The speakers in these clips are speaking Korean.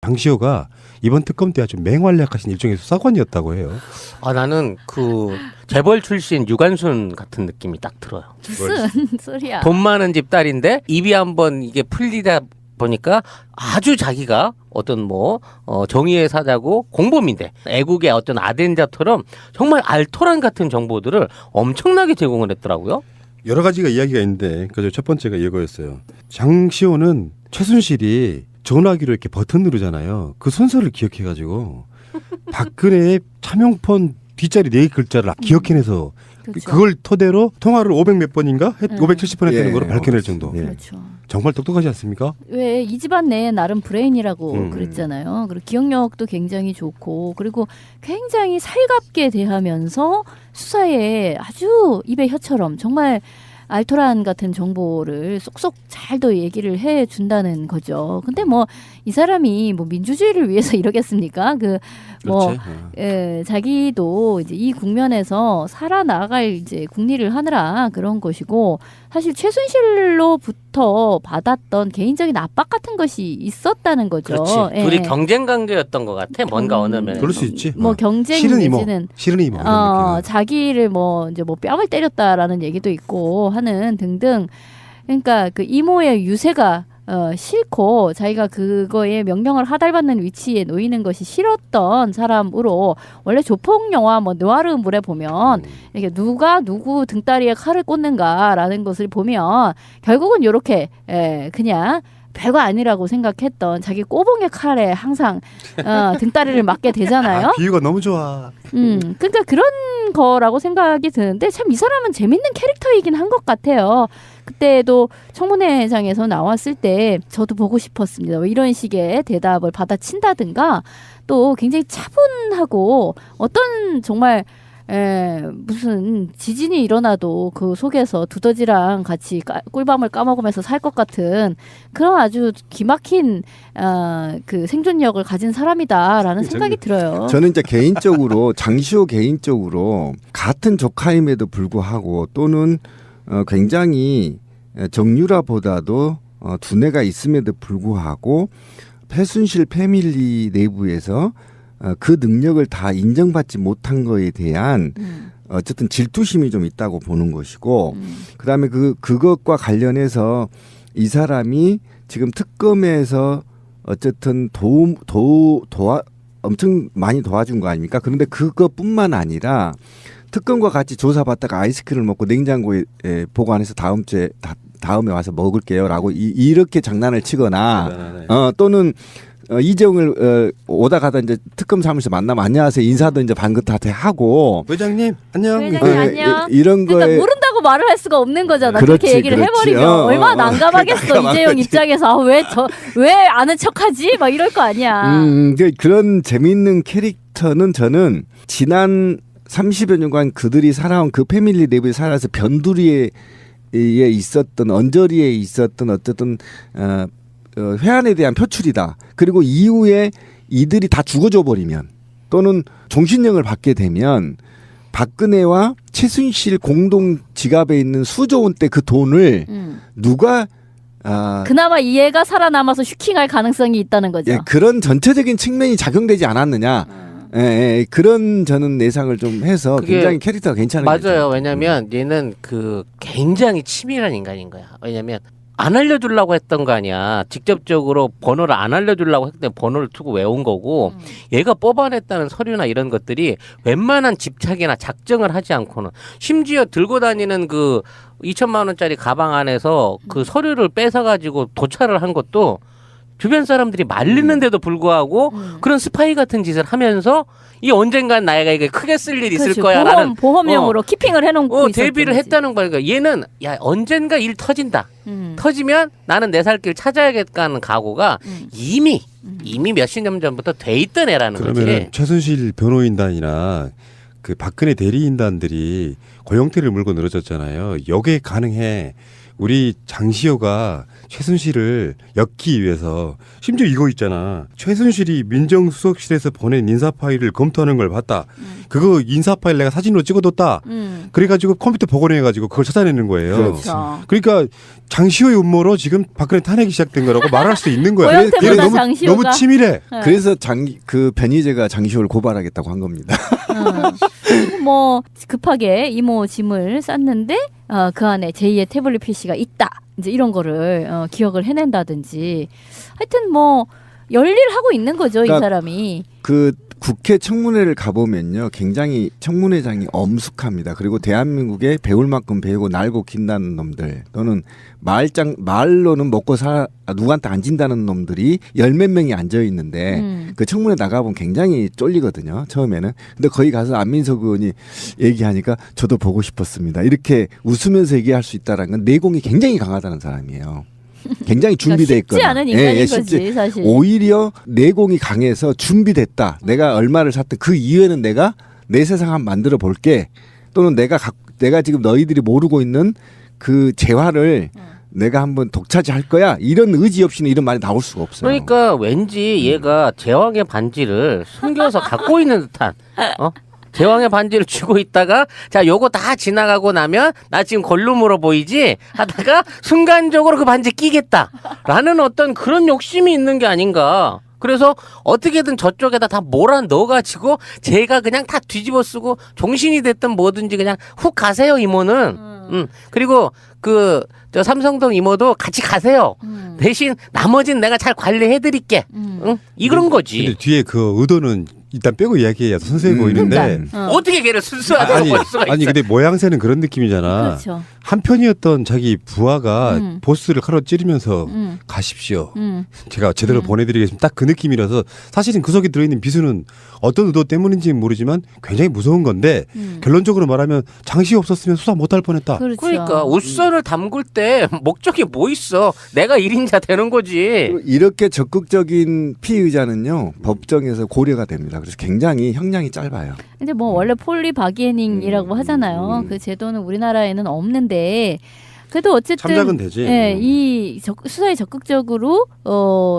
장시호가 이번 특검 때 아주 맹활약하신 일종의 수사관이었다고 해요. 아 나는 그 재벌 출신 유관순 같은 느낌이 딱 들어요. 무슨 소리야? 돈 많은 집 딸인데 입이 한번 이게 풀리다 보니까 아주 자기가 어떤 뭐 정의의 사자고 공범인데 애국의 어떤 아덴자처럼 정말 알토란 같은 정보들을 엄청나게 제공을 했더라고요. 여러 가지가 이야기가 있는데 그저 첫 번째가 이거였어요. 장시호는 최순실이 전화기로 이렇게 버튼 누르잖아요. 그 순서를 기억해가지고 박근혜의 차명폰 뒷자리 4글자를 기억해내서 그렇죠. 그걸 토대로 통화를 500 몇 번인가? 570번 했다는 거로 밝혀낼 정도. 그렇죠. 정말 똑똑하지 않습니까? 왜 이 집안 내에 나름 브레인이라고 음. 그랬잖아요. 그리고 기억력도 굉장히 좋고 그리고 굉장히 살갑게 대하면서 수사에 아주 입에 혀처럼 정말 알토란 같은 정보를 쏙쏙 잘도 얘기를 해준다는 거죠. 근데 뭐 이 사람이 뭐 민주주의를 위해서 이러겠습니까? 그렇지. 자기도 이제 이 국면에서 살아나갈 이제 국리를 하느라 그런 것이고 사실 최순실로부터 받았던 개인적인 압박 같은 것이 있었다는 거죠. 그렇지. 예. 둘이 경쟁 관계였던 것 같아. 뭔가 어느 면에서. 그럴 수 있지. 뭐 경쟁 싫은 이모, 내지는 싫은 이모. 이런 느낌. 자기를 뭐 이제 뭐 뺨을 때렸다라는 얘기도 있고 하는 등등. 그러니까 그 이모의 유세가 싫고 자기가 그거에 명령을 하달받는 위치에 놓이는 것이 싫었던 사람으로 원래 조폭 영화 뭐 느와르물에 보면 이렇게 누가 누구 등다리에 칼을 꽂는가라는 것을 보면 결국은 이렇게 그냥 별거 아니라고 생각했던 자기 꼬봉의 칼에 항상 등다리를 맞게 되잖아요. 비유가 너무 좋아. 그러니까 그런 거라고 생각이 드는데 참 이 사람은 재밌는 캐릭터이긴 한 것 같아요. 그때도 청문회장에서 나왔을 때 저도 보고 싶었습니다. 뭐 이런 식의 대답을 받아친다든가 또 굉장히 차분하고 어떤 정말 무슨 지진이 일어나도 그 속에서 두더지랑 같이 꿀밤을 까먹으면서 살 것 같은 그런 아주 기막힌 그 생존력을 가진 사람이다라는 생각이 들어요. 저는 이제 개인적으로 장시호 개인적으로 같은 조카임에도 불구하고 또는 굉장히 정유라보다도 두뇌가 있음에도 불구하고 최순실 패밀리 내부에서 그 능력을 다 인정받지 못한 거에 대한 어쨌든 질투심이 좀 있다고 보는 것이고 그다음에 그것과 관련해서 이 사람이 지금 특검에서 어쨌든 엄청 많이 도와준 거 아닙니까? 그런데 그것뿐만 아니라 특검과 같이 조사받다가 아이스크림을 먹고 냉장고에 보관해서 다음에 와서 먹을게요라고 이렇게 장난을 치거나 또는 이재용을 오다 가다 이제 특검 사무실 만나면 안녕하세요 인사도 이제 반긋하게 하고 회장님 안녕. 회장님 안녕. 이런 거에 그러니까 모른다고 말을 할 수가 없는 거잖아. 그렇지, 그렇게 얘기를 그렇지. 해버리면 얼마나 난감하겠어. 이재용 입장에서 왜 아는 척하지? 막 이럴 거 아니야. 그런 재미있는 캐릭터는 저는 지난 30여 년간 그들이 살아온 그 패밀리 내부에 살아서 변두리에 있었던 언저리에 있었던 어쨌든 회한에 대한 표출이다. 그리고 이후에 이들이 다 죽어져 버리면 또는 종신형을 받게 되면 박근혜와 최순실 공동 지갑에 있는 수조 원대 그 돈을 누가 그나마 이 애가 살아남아서 슈킹할 가능성이 있다는 거죠. 예, 그런 전체적인 측면이 작용되지 않았느냐. 그런 저는 예상을 좀 해서 굉장히 캐릭터가 괜찮은 맞아요. 거죠. 왜냐하면 얘는 그 굉장히 치밀한 인간인 거야. 왜냐하면 안 알려주려고 했던 거 아니야. 직접적으로 번호를 안 알려주려고 했는데 번호를 투고 외운 거고 얘가 뽑아냈다는 서류나 이런 것들이 웬만한 집착이나 작정을 하지 않고는 심지어 들고 다니는 그 2천만 원짜리 가방 안에서 그 서류를 뺏어가지고 도찰을 한 것도 주변 사람들이 말리는데도 불구하고 그런 스파이 같은 짓을 하면서 이 언젠간 나이가 이게 크게 쓸 일이 있을 거야라는 보험용으로 키핑을 해놓고 대비를 했다는 거야. 그러니까 얘는 야 언젠가 일 터진다. 터지면 나는 내 살 길 찾아야겠다는 각오가 이미 몇십 년 전부터 돼 있던 애라는 거지. 그러면 최순실 변호인단이나 그 박근혜 대리인단들이 고영태를 물고 늘어졌잖아요. 여기에 가능해. 우리 장시호가 최순실을 엮기 위해서 심지어 이거 있잖아. 최순실이 민정수석실에서 보낸 인사 파일을 검토하는 걸 봤다. 그거 인사 파일 내가 사진으로 찍어뒀다. 그래가지고 컴퓨터 복원해가지고 그걸 찾아내는 거예요. 그렇죠. 그러니까 장시호의 음모로 지금 박근혜 탄핵이 시작된 거라고 말할 수 있는 거야. 고영태보다 너무, 장시호가? 너무 치밀해. 네. 그래서 그 변희재가 장시호를 고발하겠다고 한 겁니다. 그리고 뭐 급하게 이모 짐을 쌌는데 그 안에 제2의 태블릿 PC가 있다. 이제 이런 거를 기억을 해낸다든지 하여튼 뭐 열일하고 있는 거죠. 이 그러니까 사람이. 그 국회 청문회를 가보면요, 굉장히 청문회장이 엄숙합니다. 그리고 대한민국에 배울 만큼 배우고 날고 긴다는 놈들, 또는 말로는 먹고 누구한테 안 진다는 놈들이 열 몇 명이 앉아 있는데 그 청문회 나가보면 굉장히 쫄리거든요. 처음에는. 근데 거기 가서 안민석 의원이 얘기하니까 저도 보고 싶었습니다. 이렇게 웃으면서 얘기할 수 있다는 건 내공이 굉장히 강하다는 사람이에요. 굉장히 준비돼 있거나. 쉽지 않은 인간인 거지 사실. 오히려 내공이 강해서 준비됐다. 내가 얼마를 샀든 그 이후에는 내가 내 세상 한번 만들어 볼게. 또는 내가 지금 너희들이 모르고 있는 그 재화를 내가 한번 독차지할 거야. 이런 의지 없이는 이런 말이 나올 수가 없어요. 그러니까 왠지 얘가 제왕의 반지를 숨겨서 갖고 있는 듯한 제왕의 반지를 쥐고 있다가 자 요거 다 지나가고 나면 나 지금 걸룸으로 보이지 하다가 순간적으로 그 반지 끼겠다라는 어떤 그런 욕심이 있는 게 아닌가. 그래서 어떻게든 저쪽에다 다 몰아 넣어가지고 제가 그냥 다 뒤집어 쓰고 종신이 됐든 뭐든지 그냥 훅 가세요 이모는. 그리고 저 삼성동 이모도 같이 가세요. 대신 나머지는 내가 잘 관리해드릴게. 응? 이런 거지. 근데 뒤에 그 의도는 일단 빼고 이야기해야 순수해 보이는데 어떻게 걔를 순수하다고 볼 수가 있어. 아니 근데 모양새는 그런 느낌이잖아. 그렇죠. 한편이었던 자기 부하가 보스를 칼로 찌르면서 가십시오. 제가 제대로 보내드리겠습니다. 딱 그 느낌이라서 사실은 그 속에 들어있는 비수는 어떤 의도 때문인지는 모르지만 굉장히 무서운 건데 결론적으로 말하면 장시호 없었으면 수사 못할 뻔했다. 그렇죠. 그러니까 웃선을 담글 때 목적이 뭐 있어. 내가 1인자 되는 거지. 이렇게 적극적인 피의자는요, 법정에서 고려가 됩니다. 그래서 굉장히 형량이 짧아요. 근데 뭐 원래 폴리 바기에닝이라고 하잖아요. 그 제도는 우리나라에는 없는데 그래도 어쨌든 참작은 되지. 예, 이 수사에 적극적으로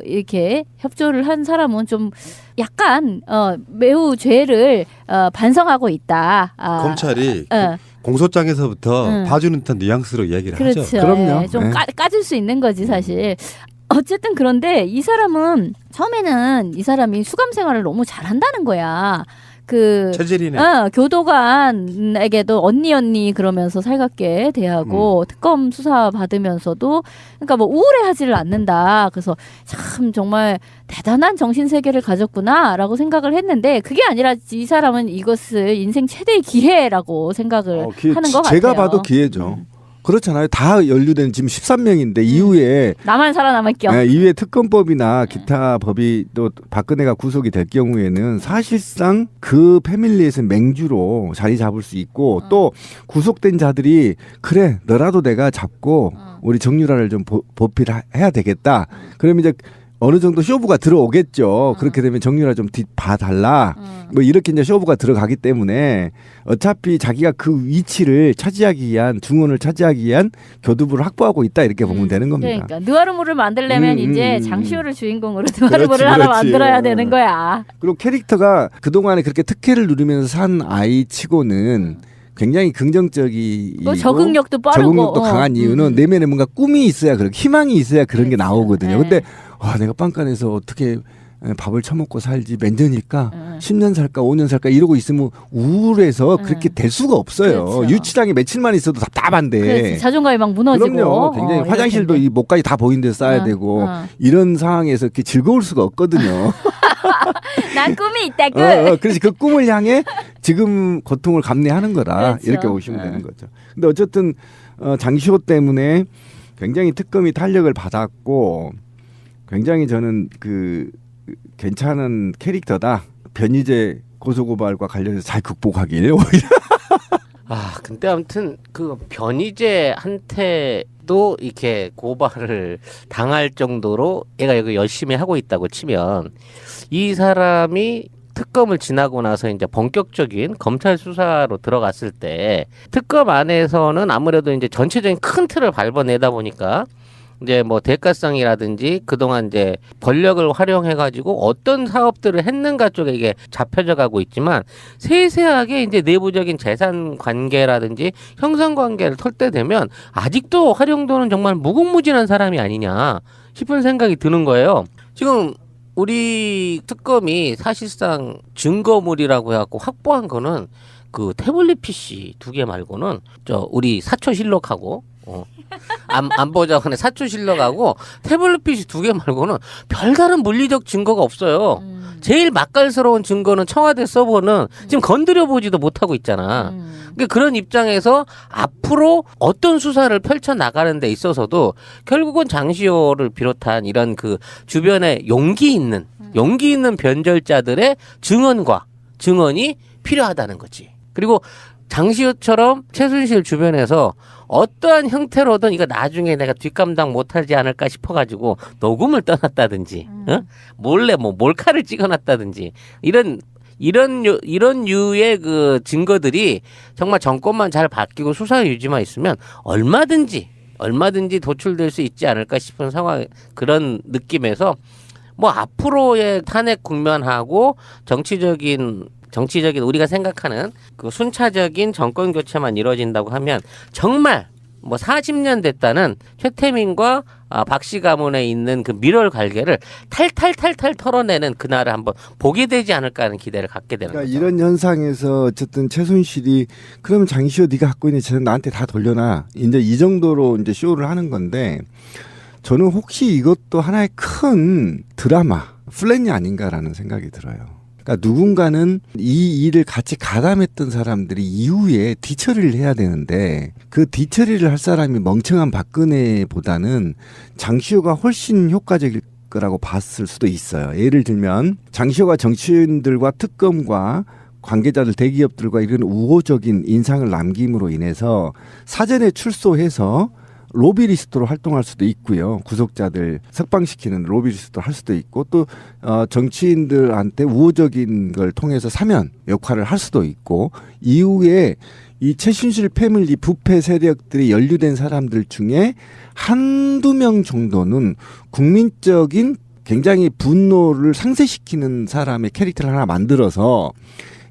이렇게 협조를 한 사람은 좀 약간 매우 죄를 반성하고 있다. 검찰이 공소장에서부터 봐주는 듯한 뉘앙스로 이야기를 그렇죠. 하죠. 그럼요. 예, 좀 네. 까줄 수 있는 거지 사실. 어쨌든 그런데 이 사람은 처음에는 이 사람이 수감 생활을 너무 잘한다는 거야. 체질이네. 교도관에게도 언니 그러면서 살갑게 대하고 특검 수사 받으면서도 그러니까 뭐 우울해하지를 않는다. 그래서 참 정말 대단한 정신 세계를 가졌구나라고 생각을 했는데 그게 아니라 이 사람은 이것을 인생 최대의 기회라고 생각을 하는 것 같아요. 제가 봐도 기회죠. 그렇잖아요. 다 연루된 지금 13명인데 이후에 나만 살아남을 겸. 이후에 특검법이나 기타 법이 또 박근혜가 구속이 될 경우에는 사실상 그 패밀리에서 맹주로 자리 잡을 수 있고 또 구속된 자들이 그래 너라도 내가 잡고 우리 정유라를 좀 보필해야 되겠다. 그러면 이제 어느 정도 쇼부가 들어오겠죠. 그렇게 되면 정유라 좀 봐달라. 뭐 이렇게 이제 쇼부가 들어가기 때문에 어차피 자기가 그 위치를 차지하기 위한 중원을 차지하기 위한 교두부를 확보하고 있다 이렇게 보면 되는 겁니다. 그러니까 느와르모를 만들려면 이제 장시호를 주인공으로 느와르모를 하나 그렇지. 만들어야 되는 거야. 그리고 캐릭터가 그동안에 그렇게 특혜를 누리면서 산 아이치고는 굉장히 긍정적이고 뭐 적응력도 빠르고 적응력도 강한 이유는 내면에 뭔가 꿈이 있어야 그런 희망이 있어야 그런 게 나오거든요. 근데 와 내가 빵간에서 어떻게 밥을 처먹고 살지 몇 년일까 10년 살까 5년 살까 이러고 있으면 우울해서 그렇게 될 수가 없어요. 그렇죠. 유치장에 며칠만 있어도 답답한데. 그렇지. 자존감이 막 무너지고. 그럼요. 굉장히 화장실도 이 목까지 다 보이는 데서 싸야 되고 이런 상황에서 이렇게 즐거울 수가 없거든요. 난 꿈이 있다고. 그래서 그 꿈을 향해 지금 고통을 감내하는 거다. 그렇죠. 이렇게 보시면 되는 거죠. 근데 어쨌든 장시호 때문에 굉장히 특검이 탄력을 받았고 굉장히 저는 괜찮은 캐릭터다. 변희재 고소고발과 관련해서 잘 극복하길 오히려. 근데 아무튼 그 변희재한테도 이렇게 고발을 당할 정도로 얘가 여기 열심히 하고 있다고 치면 이 사람이 특검을 지나고 나서 이제 본격적인 검찰 수사로 들어갔을 때 특검 안에서는 아무래도 이제 전체적인 큰 틀을 밟아내다 보니까 이제 뭐 대가성이라든지 그동안 이제 권력을 활용해가지고 어떤 사업들을 했는가 쪽에 이게 잡혀져 가고 있지만 세세하게 이제 내부적인 재산 관계라든지 형성 관계를 털 때 되면 아직도 활용도는 정말 무궁무진한 사람이 아니냐 싶은 생각이 드는 거예요. 지금 우리 특검이 사실상 증거물이라고 해갖고 확보한 거는 그 태블릿 PC 2개 말고는 저 우리 사초실록하고 안보자관의 사초실록하고 태블릿 PC 2개 말고는 별다른 물리적 증거가 없어요. 제일 맛깔스러운 증거는 청와대 서버는 지금 건드려 보지도 못하고 있잖아. 그러니까 그런 입장에서 앞으로 어떤 수사를 펼쳐 나가는 데 있어서도 결국은 장시호를 비롯한 이런 그 주변에 용기 있는 변절자들의 증언이 필요하다는 거지. 그리고 장시호처럼 최순실 주변에서 어떠한 형태로든 이거 나중에 내가 뒷감당 못하지 않을까 싶어가지고 녹음을 떠났다든지, 몰래 뭐 몰카를 찍어놨다든지 이런 유의 그 증거들이 정말 정권만 잘 바뀌고 수사 유지만 있으면 얼마든지 도출될 수 있지 않을까 싶은 상황 그런 느낌에서 뭐 앞으로의 탄핵 국면하고 정치적인 우리가 생각하는 그 순차적인 정권 교체만 이루어진다고 하면 정말 뭐 40년 됐다는 최태민과 박씨 가문에 있는 그 밀월 관계를 탈탈 털어내는 그날을 한번 보게 되지 않을까 하는 기대를 갖게 되는 그러니까 거죠. 이런 현상에서 어쨌든 최순실이 그러면 장시호 네가 갖고 있는 재산 나한테 다 돌려놔. 이제 이 정도로 이제 쇼를 하는 건데 저는 혹시 이것도 하나의 큰 드라마 플랜이 아닌가라는 생각이 들어요. 그러니까 누군가는 이 일을 같이 가담했던 사람들이 이후에 뒤처리를 해야 되는데 그 뒤처리를 할 사람이 멍청한 박근혜보다는 장시호가 훨씬 효과적일 거라고 봤을 수도 있어요. 예를 들면 장시호가 정치인들과 특검과 관계자들 대기업들과 이런 우호적인 인상을 남김으로 인해서 사전에 출소해서 로비리스트로 활동할 수도 있고요. 구속자들 석방시키는 로비리스트로 할 수도 있고 또 정치인들한테 우호적인 걸 통해서 사면 역할을 할 수도 있고 이후에 이 최순실 패밀리 부패 세력들이 연루된 사람들 중에 한두 명 정도는 국민적인 굉장히 분노를 상쇄시키는 사람의 캐릭터를 하나 만들어서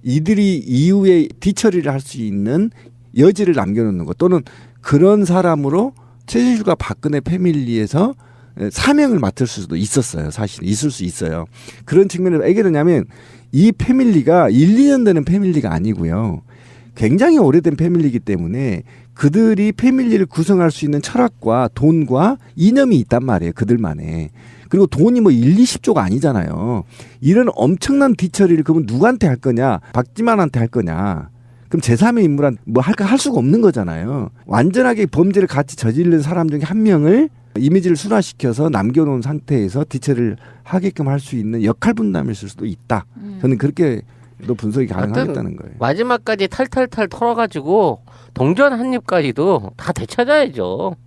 이들이 이후에 뒤처리를 할 수 있는 여지를 남겨놓는 것 또는 그런 사람으로 최순실과 박근혜 패밀리에서 사명을 맡을 수도 있었어요. 사실 있을 수 있어요. 그런 측면에서 왜 그러냐면 이 패밀리가 1, 2년 되는 패밀리가 아니고요. 굉장히 오래된 패밀리이기 때문에 그들이 패밀리를 구성할 수 있는 철학과 돈과 이념이 있단 말이에요. 그들만의. 그리고 돈이 뭐 1, 20조가 아니잖아요. 이런 엄청난 뒤처리를 그러면 누구한테 할 거냐? 박지만한테 할 거냐? 그럼 제3의 인물한 뭐 할 수가 없는 거잖아요. 완전하게 범죄를 같이 저지른 사람 중에 한 명을 이미지를 순화시켜서 남겨놓은 상태에서 뒤처리를 하게끔 할 수 있는 역할 분담이 있을 수도 있다. 저는 그렇게도 분석이 가능하겠다는 거예요. 마지막까지 탈탈탈 털어가지고 동전 한 입까지도 다 되찾아야죠.